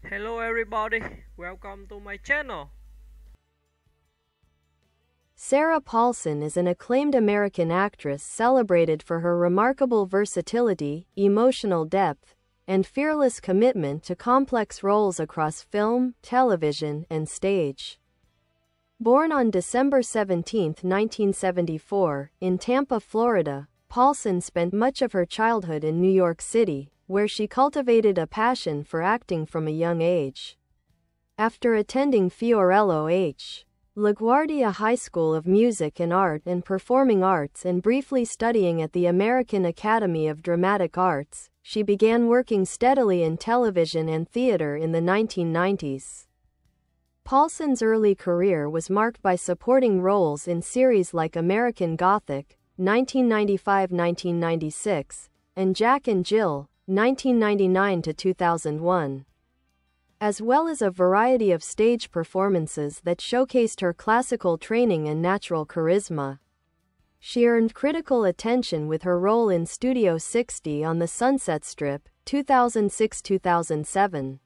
Hello everybody, welcome to my channel. Sarah Paulson is an acclaimed American actress celebrated for her remarkable versatility, emotional depth, and fearless commitment to complex roles across film, television, and stage. Born on December 17, 1974, in Tampa, Florida, Paulson spent much of her childhood in New York City, where she cultivated a passion for acting from a young age. After attending Fiorello H. LaGuardia High School of Music and Art and Performing Arts and briefly studying at the American Academy of Dramatic Arts, she began working steadily in television and theater in the 1990s. Paulson's early career was marked by supporting roles in series like American Gothic, 1995-1996, and Jack and Jill, 1999-2001. As well as a variety of stage performances that showcased her classical training and natural charisma. She earned critical attention with her role in Studio 60 on the Sunset Strip, 2006-2007.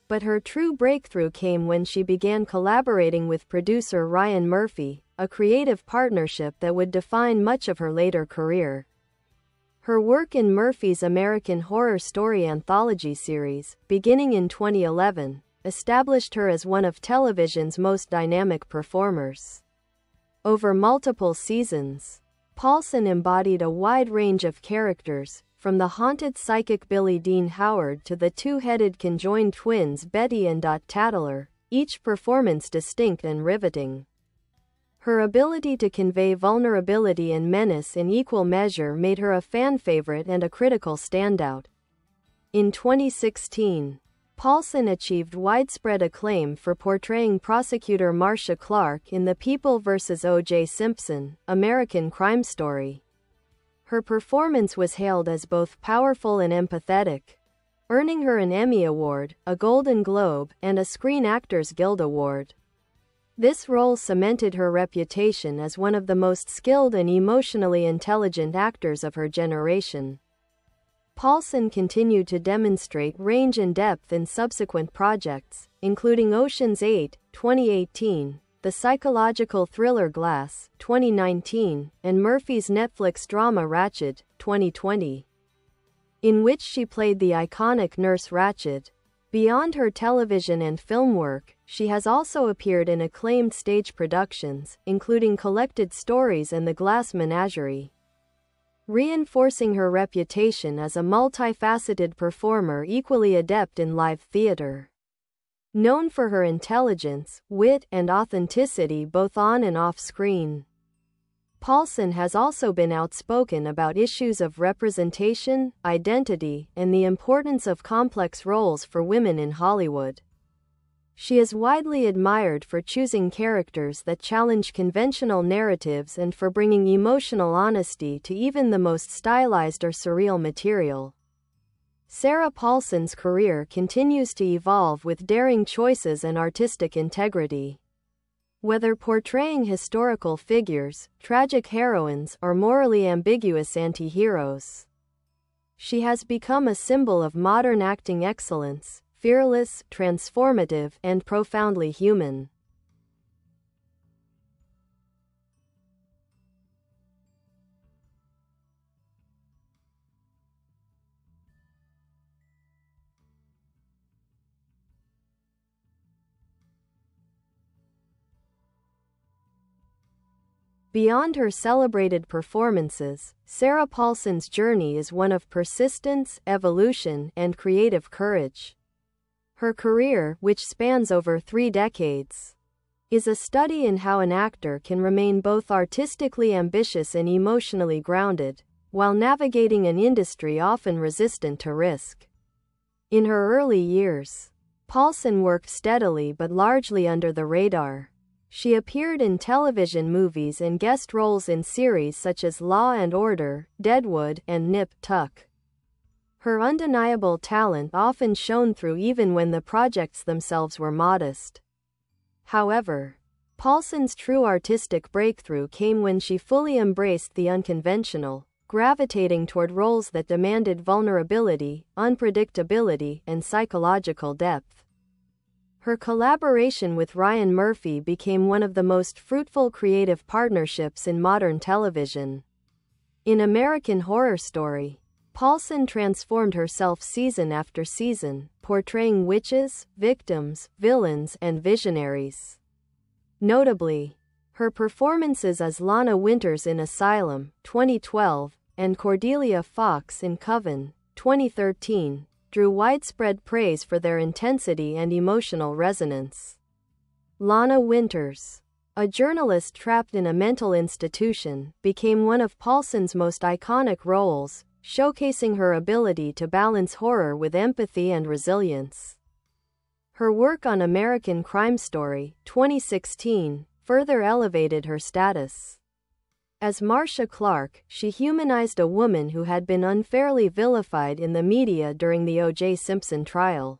But her true breakthrough came when she began collaborating with producer Ryan Murphy, a creative partnership that would define much of her later career. Her work in Murphy's American Horror Story anthology series, beginning in 2011, established her as one of television's most dynamic performers. Over multiple seasons, Paulson embodied a wide range of characters, from the haunted psychic Billy Dean Howard to the two-headed conjoined twins Betty and Dot Tattler, each performance distinct and riveting. Her ability to convey vulnerability and menace in equal measure made her a fan favorite and a critical standout. In 2016, Paulson achieved widespread acclaim for portraying prosecutor Marcia Clark in the People vs. O.J. Simpson, American Crime Story. Her performance was hailed as both powerful and empathetic, earning her an Emmy Award, a Golden Globe, and a Screen Actors Guild Award. This role cemented her reputation as one of the most skilled and emotionally intelligent actors of her generation. Paulson continued to demonstrate range and depth in subsequent projects, including Ocean's 8, 2018, the psychological thriller Glass, 2019, and Murphy's Netflix drama Ratched, 2020, in which she played the iconic Nurse Ratched. Beyond her television and film work, she has also appeared in acclaimed stage productions, including Collected Stories and The Glass Menagerie, reinforcing her reputation as a multifaceted performer equally adept in live theater. Known for her intelligence, wit, and authenticity both on and off screen, Paulson has also been outspoken about issues of representation, identity, and the importance of complex roles for women in Hollywood. She is widely admired for choosing characters that challenge conventional narratives and for bringing emotional honesty to even the most stylized or surreal material. Sarah Paulson's career continues to evolve with daring choices and artistic integrity. Whether portraying historical figures, tragic heroines, or morally ambiguous anti-heroes, she has become a symbol of modern acting excellence, fearless, transformative, and profoundly human. Beyond her celebrated performances, Sarah Paulson's journey is one of persistence, evolution, and creative courage. Her career, which spans over 3 decades, is a study in how an actor can remain both artistically ambitious and emotionally grounded, while navigating an industry often resistant to risk. In her early years, Paulson worked steadily but largely under the radar. She appeared in television movies and guest roles in series such as Law and Order, Deadwood, and Nip Tuck. Her undeniable talent often shone through even when the projects themselves were modest. However, Paulson's true artistic breakthrough came when she fully embraced the unconventional, gravitating toward roles that demanded vulnerability, unpredictability, and psychological depth. Her collaboration with Ryan Murphy became one of the most fruitful creative partnerships in modern television. In American Horror Story, Paulson transformed herself season after season, portraying witches, victims, villains, and visionaries. Notably, her performances as Lana Winters in Asylum, 2012, and Cordelia Fox in Coven, 2013, drew widespread praise for their intensity and emotional resonance. Lana Winters, a journalist trapped in a mental institution, became one of Paulson's most iconic roles, showcasing her ability to balance horror with empathy and resilience. Her work on American Crime Story, 2016, further elevated her status. As Marcia Clark, she humanized a woman who had been unfairly vilified in the media during the O.J. Simpson trial.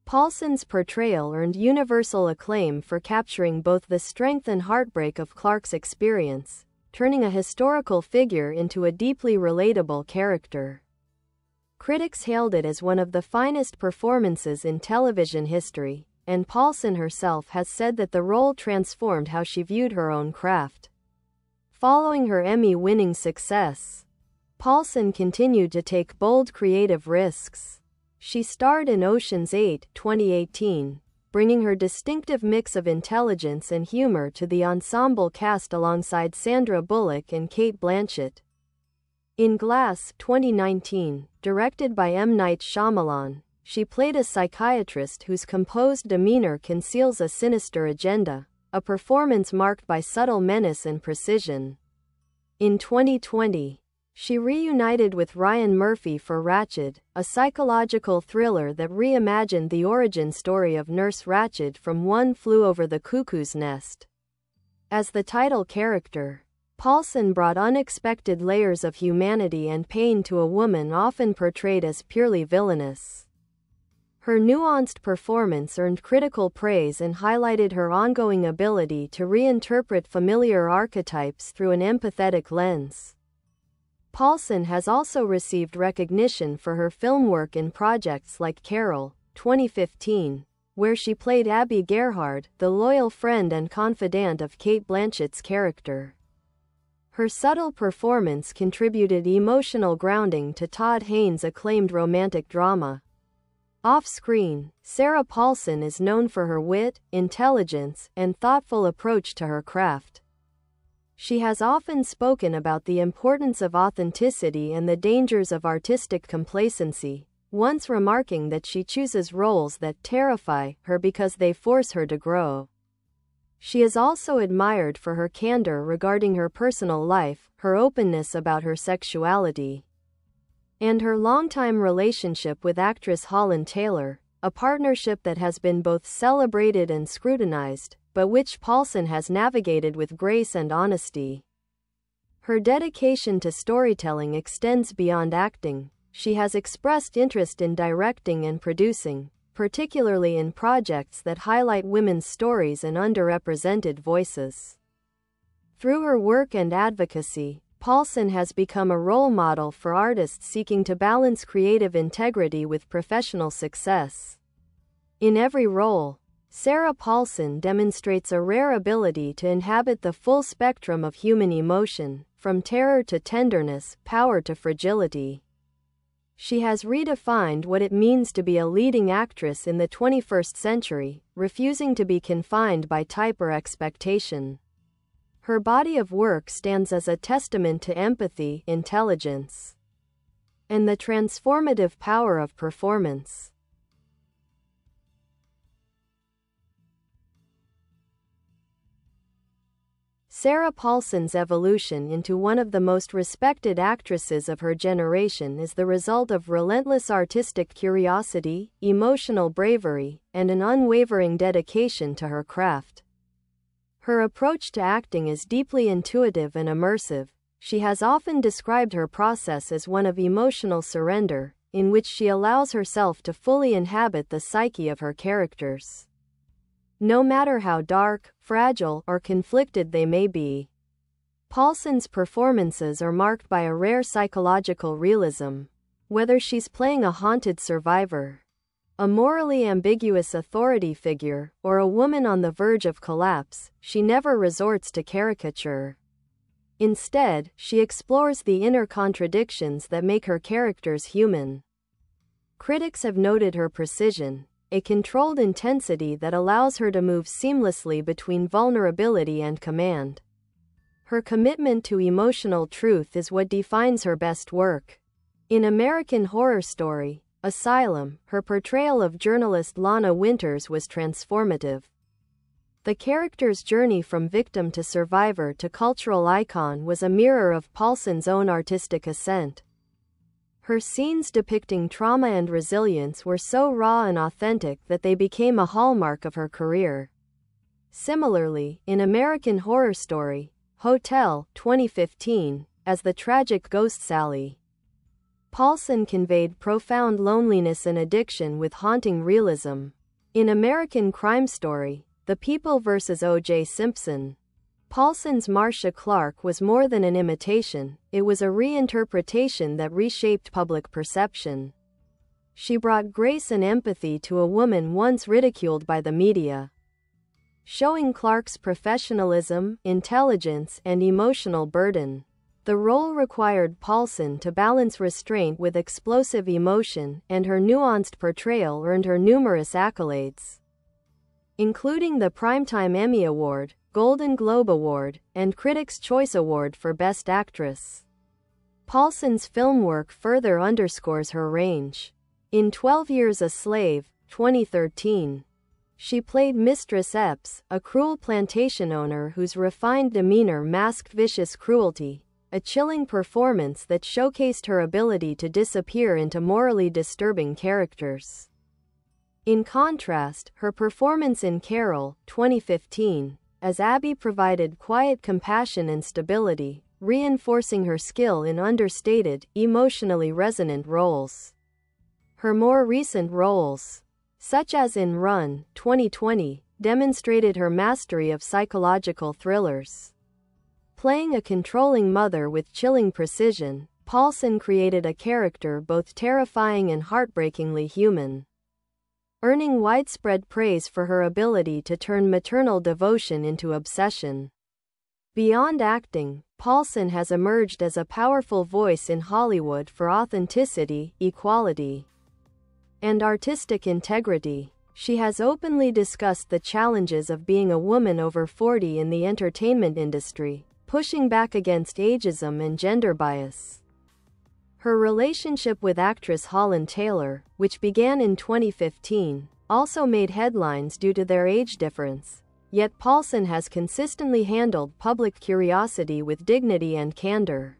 Paulson's portrayal earned universal acclaim for capturing both the strength and heartbreak of Clark's experience, turning a historical figure into a deeply relatable character. Critics hailed it as one of the finest performances in television history, and Paulson herself has said that the role transformed how she viewed her own craft. Following her Emmy-winning success, Paulson continued to take bold creative risks. She starred in Ocean's 8, 2018, bringing her distinctive mix of intelligence and humor to the ensemble cast alongside Sandra Bullock and Cate Blanchett. In Glass, 2019, directed by M. Night Shyamalan, she played a psychiatrist whose composed demeanor conceals a sinister agenda, a performance marked by subtle menace and precision. In 2020, she reunited with Ryan Murphy for Ratched, a psychological thriller that reimagined the origin story of Nurse Ratched from One Flew Over the Cuckoo's Nest. As the title character, Paulson brought unexpected layers of humanity and pain to a woman often portrayed as purely villainous. Her nuanced performance earned critical praise and highlighted her ongoing ability to reinterpret familiar archetypes through an empathetic lens. Paulson has also received recognition for her film work in projects like Carol, 2015, where she played Abby Gerhard, the loyal friend and confidant of Cate Blanchett's character. Her subtle performance contributed emotional grounding to Todd Haynes' acclaimed romantic drama. Off-screen, Sarah Paulson is known for her wit, intelligence, and thoughtful approach to her craft. She has often spoken about the importance of authenticity and the dangers of artistic complacency, once remarking that she chooses roles that terrify her because they force her to grow. She is also admired for her candor regarding her personal life, her openness about her sexuality, and her longtime relationship with actress Holland Taylor, a partnership that has been both celebrated and scrutinized, but which Paulson has navigated with grace and honesty. Her dedication to storytelling extends beyond acting. She has expressed interest in directing and producing, particularly in projects that highlight women's stories and underrepresented voices. Through her work and advocacy, Paulson has become a role model for artists seeking to balance creative integrity with professional success. In every role, Sarah Paulson demonstrates a rare ability to inhabit the full spectrum of human emotion, from terror to tenderness, power to fragility. She has redefined what it means to be a leading actress in the 21st century, refusing to be confined by type or expectation. Her body of work stands as a testament to empathy, intelligence, and the transformative power of performance. Sarah Paulson's evolution into one of the most respected actresses of her generation is the result of relentless artistic curiosity, emotional bravery, and an unwavering dedication to her craft. Her approach to acting is deeply intuitive and immersive. She has often described her process as one of emotional surrender, in which she allows herself to fully inhabit the psyche of her characters, no matter how dark, fragile, or conflicted they may be. Paulson's performances are marked by a rare psychological realism. Whether she's playing a haunted survivor, a morally ambiguous authority figure, or a woman on the verge of collapse, she never resorts to caricature. Instead, she explores the inner contradictions that make her characters human. Critics have noted her precision, a controlled intensity that allows her to move seamlessly between vulnerability and command. Her commitment to emotional truth is what defines her best work. In American Horror Story, Asylum, her portrayal of journalist Lana Winters was transformative. The character's journey from victim to survivor to cultural icon was a mirror of Paulson's own artistic ascent. Her scenes depicting trauma and resilience were so raw and authentic that they became a hallmark of her career. Similarly, in American Horror Story, Hotel, 2015, as the tragic ghost Sally, Paulson conveyed profound loneliness and addiction with haunting realism. In American Crime Story, The People vs. O.J. Simpson, Paulson's Marcia Clark was more than an imitation, it was a reinterpretation that reshaped public perception. She brought grace and empathy to a woman once ridiculed by the media, showing Clark's professionalism, intelligence, and emotional burden. The role required Paulson to balance restraint with explosive emotion, and her nuanced portrayal earned her numerous accolades, including the Primetime Emmy Award, Golden Globe Award, and Critics' Choice Award for Best Actress. Paulson's film work further underscores her range. In 12 Years a Slave, 2013, she played Mistress Epps, a cruel plantation owner whose refined demeanor masked vicious cruelty, a chilling performance that showcased her ability to disappear into morally disturbing characters. In contrast, her performance in Carol, 2015, as Abby provided quiet compassion and stability, reinforcing her skill in understated, emotionally resonant roles. Her more recent roles, such as in Run, 2020, demonstrated her mastery of psychological thrillers. Playing a controlling mother with chilling precision, Paulson created a character both terrifying and heartbreakingly human, earning widespread praise for her ability to turn maternal devotion into obsession. Beyond acting, Paulson has emerged as a powerful voice in Hollywood for authenticity, equality, and artistic integrity. She has openly discussed the challenges of being a woman over 40 in the entertainment industry, pushing back against ageism and gender bias. Her relationship with actress Holland Taylor, which began in 2015, also made headlines due to their age difference. Yet Paulson has consistently handled public curiosity with dignity and candor,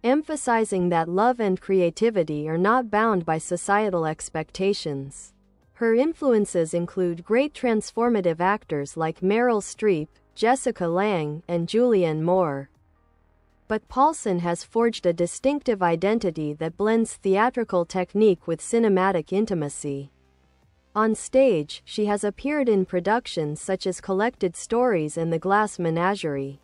emphasizing that love and creativity are not bound by societal expectations. Her influences include great transformative actors like Meryl Streep, Jessica Lange, and Julianne Moore. But Paulson has forged a distinctive identity that blends theatrical technique with cinematic intimacy. On stage, she has appeared in productions such as Collected Stories and The Glass Menagerie,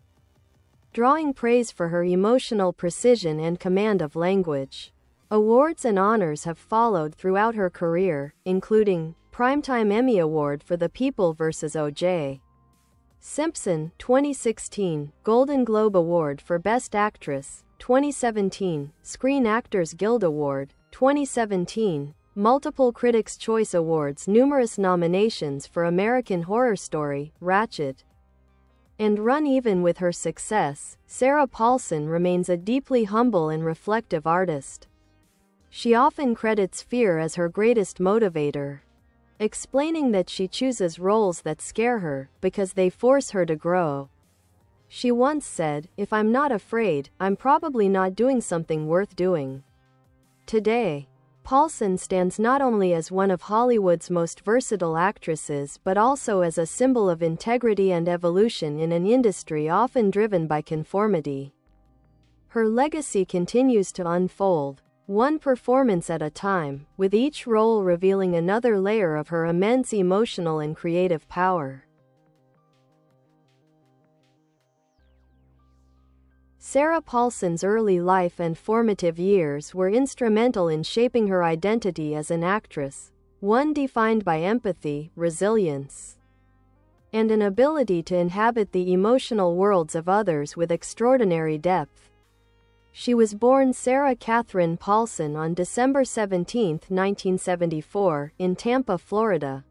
drawing praise for her emotional precision and command of language. Awards and honors have followed throughout her career, including Primetime Emmy Award for The People vs. O.J. Simpson, 2016, Golden Globe Award for Best Actress, 2017, Screen Actors Guild Award, 2017, multiple Critics' Choice Awards, numerous nominations for American Horror Story, Ratchet, and Run. Even with her success, Sarah Paulson remains a deeply humble and reflective artist. She often credits fear as her greatest motivator, explaining that she chooses roles that scare her because they force her to grow. She once said, "If I'm not afraid, I'm probably not doing something worth doing." Today, Paulson stands not only as one of Hollywood's most versatile actresses but also as a symbol of integrity and evolution in an industry often driven by conformity. Her legacy continues to unfold, one performance at a time, with each role revealing another layer of her immense emotional and creative power. Sarah Paulson's early life and formative years were instrumental in shaping her identity as an actress, one defined by empathy, resilience, and an ability to inhabit the emotional worlds of others with extraordinary depth. She was born Sarah Catherine Paulson on December 17, 1974, in Tampa, Florida,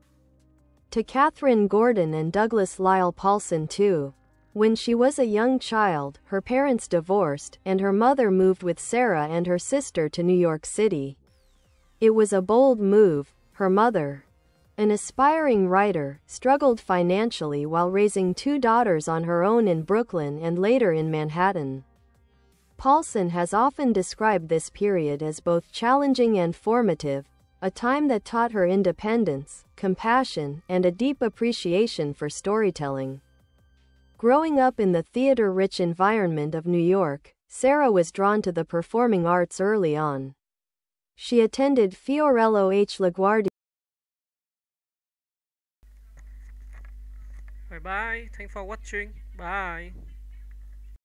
to Catherine Gordon and Douglas Lyle Paulson II. When she was a young child, her parents divorced, and her mother moved with Sarah and her sister to New York City. It was a bold move. Her mother, an aspiring writer, struggled financially while raising two daughters on her own in Brooklyn and later in Manhattan. Paulson has often described this period as both challenging and formative, a time that taught her independence, compassion, and a deep appreciation for storytelling. Growing up in the theater-rich environment of New York, Sarah was drawn to the performing arts early on. She attended Fiorello H. LaGuardia. Bye bye. Thanks for watching. Bye.